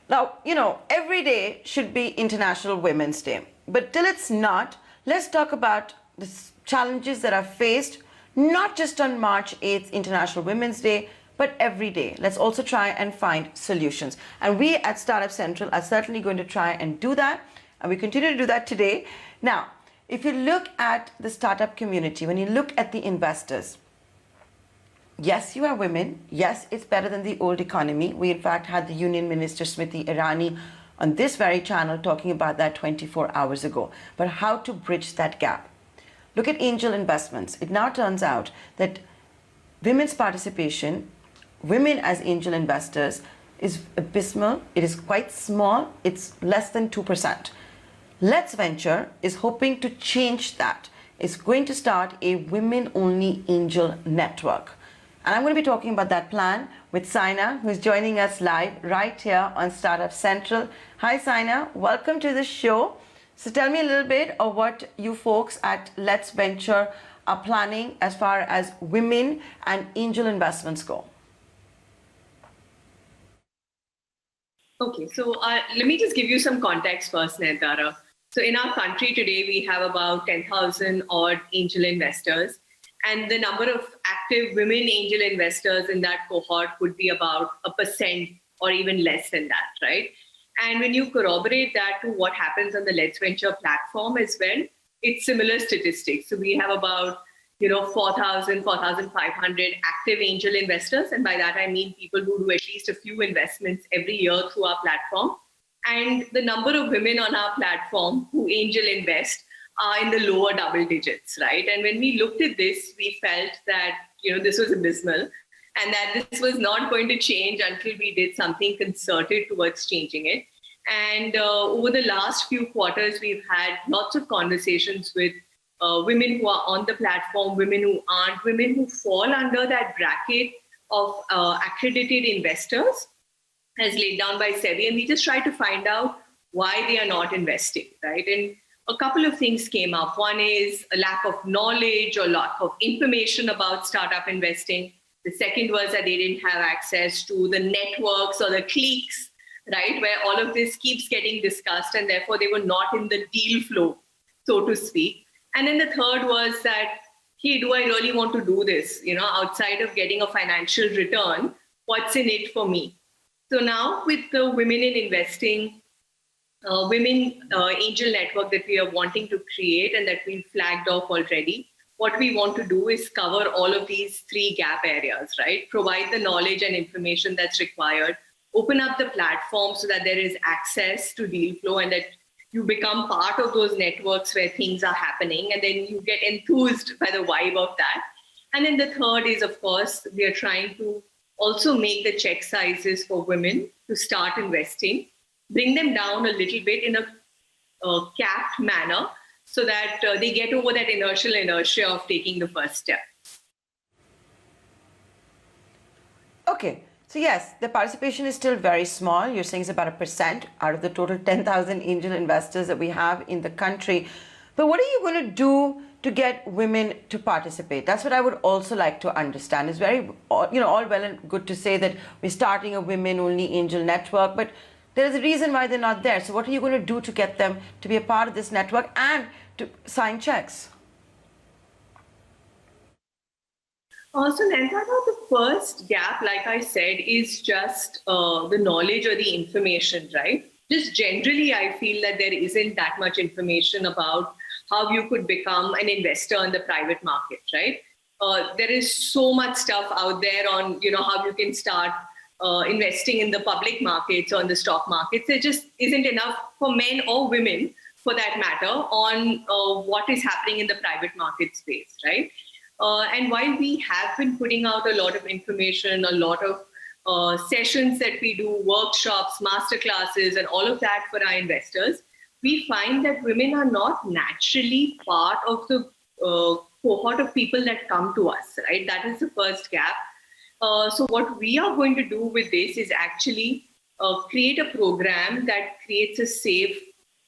Now, every day should be International Women's Day. But till it's not, let's talk about the challenges that are faced, not just on March 8th, International Women's Day, but every day. Let's also try and find solutions. And we at Startup Central are certainly going to try and do that. And we continue to do that today. Now, if you look at the startup community, when you look at the investors, yes, you are women. Yes, it's better than the old economy. We, in fact, had the Union Minister Smriti Irani on this very channel talking about that 24 hours ago. But how to bridge that gap? Look at angel investments. It now turns out that women's participation, women as angel investors, is abysmal. It is quite small. It's less than 2%. Let's Venture is hoping to change that. It's going to start a women-only angel network. And I'm going to be talking about that plan with Saina, who's joining us live right here on Startup Central. Hi, Saina. Welcome to the show. So tell me a little bit of what you folks at Let's Venture are planning as far as women and angel investments go. Okay, so let me just give you some context first, Nayantara. So in our country today, we have about 10,000 odd angel investors. And the number of active women angel investors in that cohort would be about 1% or even less than that, right? And when you corroborate that to what happens on the Let's Venture platform as well, it's similar statistics. So we have about 4,000, 4,500 active angel investors. And by that, I mean people who do at least a few investments every year through our platform. And the number of women on our platform who angel invest are in the lower double digits, right? And when we looked at this, we felt that, this was abysmal and that this was not going to change until we did something concerted towards changing it. And over the last few quarters, we've had lots of conversations with women who are on the platform, women who aren't, women who fall under that bracket of accredited investors as laid down by SEBI. And we just try to find out why they are not investing, right? And a couple of things came up. One is a lack of knowledge or lack of information about startup investing. The second was that they didn't have access to the networks or the cliques, right, where all of this keeps getting discussed, and therefore they were not in the deal flow, so to speak. And then the third was that, hey, do I really want to do this? Outside of getting a financial return, what's in it for me? So now with the Women in Investing, Women Angel Network that we are wanting to create and that we flagged off already, what we want to do is cover all of these three gap areas, right? Provide the knowledge and information that's required, open up the platform so that there is access to deal flow and that you become part of those networks where things are happening, and then you get enthused by the vibe of that. And then the third is, of course, we are trying to also make the check sizes for women to start investing, bring them down a little bit in a capped manner so that they get over that inertia of taking the first step. Okay. So yes, the participation is still very small. You're saying it's about 1% out of the total 10,000 angel investors that we have in the country. But what are you going to do to get women to participate? That's what I would also like to understand. It's very, all well and good to say that we're starting a women-only angel network, but there is a reason why they're not there. So what are you going to do to get them to be a part of this network and to sign checks? Also, Nayantara, the first gap, like I said, is just the knowledge or the information, right? Just generally, I feel that there isn't that much information about how you could become an investor in the private market, right? There is so much stuff out there on, how you can start investing in the public markets or in the stock markets. There just isn't enough for men or women, for that matter, on what is happening in the private market space, right? And while we have been putting out a lot of information, a lot of sessions that we do, workshops, masterclasses, and all of that for our investors, we find that women are not naturally part of the cohort of people that come to us, right? That is the first gap. So what we are going to do with this is actually create a program that creates a safe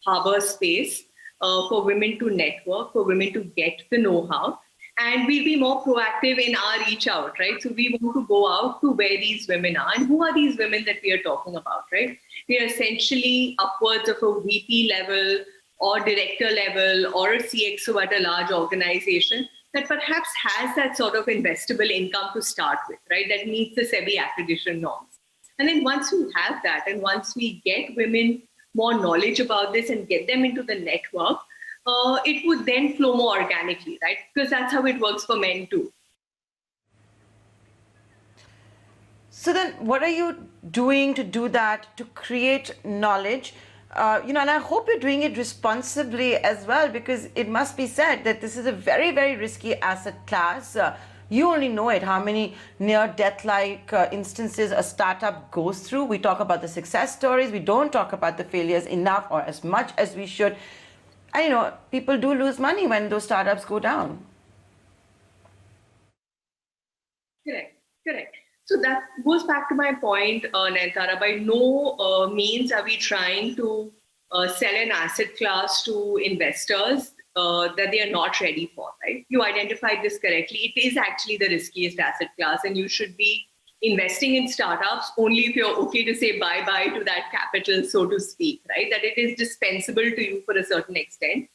harbor space for women to network, for women to get the know-how. And we'll be more proactive in our reach out, right? So we want to go out to where these women are. And who are these women that we are talking about, right? We are essentially upwards of a VP level or director level or a CXO at a large organization that perhaps has that sort of investable income to start with, right? That meets the SEBI accreditation norms. And then once we have that, and once we get women more knowledge about this and get them into the network, it would then flow more organically, right? Because that's how it works for men too. So then what are you doing to do that, to create knowledge? And I hope you're doing it responsibly as well, because it must be said that this is a very, very risky asset class. You only know it, how many near-death-like instances a startup goes through. We talk about the success stories. We don't talk about the failures enough or as much as we should. And, people do lose money when those startups go down. Correct. So that goes back to my point, Nayantara. By no means are we trying to sell an asset class to investors that they are not ready for, right? You identified this correctly. It is actually the riskiest asset class, and you should be investing in startups only if you're okay to say bye-bye to that capital, so to speak, right? That it is dispensable to you for a certain extent.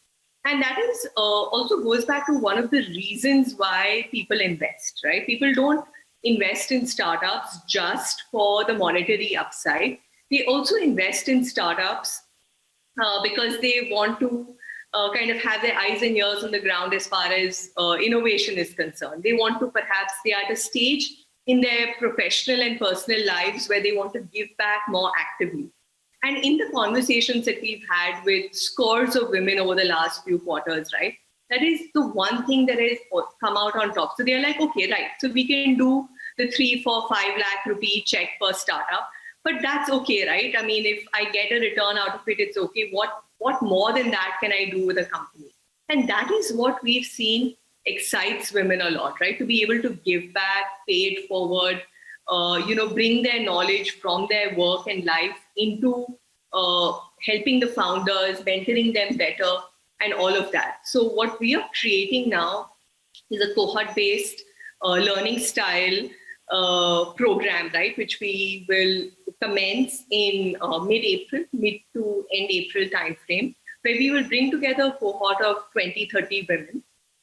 And that is also goes back to one of the reasons why people invest, right? People don't invest in startups just for the monetary upside. They also invest in startups because they want to kind of have their eyes and ears on the ground as far as innovation is concerned. They want to they are at a stage in their professional and personal lives where they want to give back more actively. And in the conversations that we've had with scores of women over the last few quarters, right, that is the one thing that has come out on top. So they're like, okay, right, so we can do the 3, 4, 5 lakh rupee check per startup, but that's okay, right? I mean, if I get a return out of it, it's okay. What more than that can I do with a company? And that is what we've seen excites women a lot, right? To be able to give back, pay it forward, bring their knowledge from their work and life into helping the founders, mentoring them better, and all of that. So what we are creating now is a cohort-based learning style program, right, which we will commence in mid to end April timeframe, where we will bring together a cohort of 20, 30 women.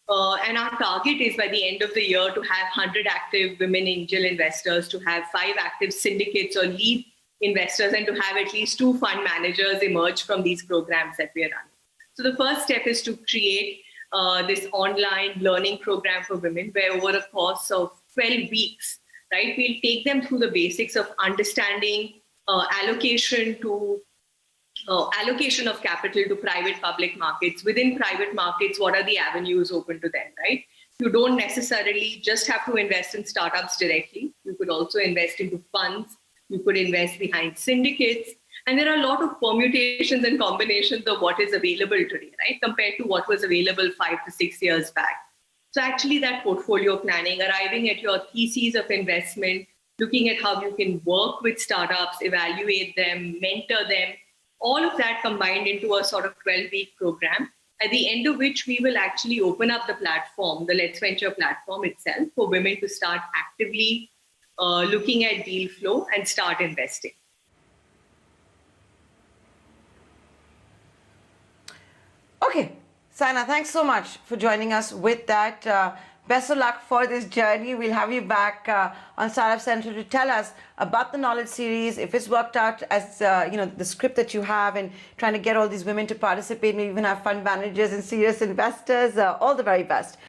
And our target is by the end of the year to have 100 active women angel investors, to have 5 active syndicates or lead investors, and to have at least 2 fund managers emerge from these programs that we are running. So the first step is to create this online learning program for women, where over a course of 12 weeks, right, we'll take them through the basics of understanding allocation of capital to private public markets. Within private markets, what are the avenues open to them, right? You don't necessarily just have to invest in startups directly. You could also invest into funds. You could invest behind syndicates. And there are a lot of permutations and combinations of what is available today, right, compared to what was available 5 to 6 years back. So actually that portfolio planning, arriving at your theses of investment, looking at how you can work with startups, evaluate them, mentor them, all of that combined into a sort of 12-week program, at the end of which we will actually open up the platform, the Let's Venture platform itself, for women to start actively looking at deal flow and start investing. Okay, Saina, thanks so much for joining us with that. Best of luck for this journey. We'll have you back on Startup Central to tell us about the Knowledge Series, if it's worked out as the script that you have, and trying to get all these women to participate, maybe even have fund managers and serious investors. All the very best.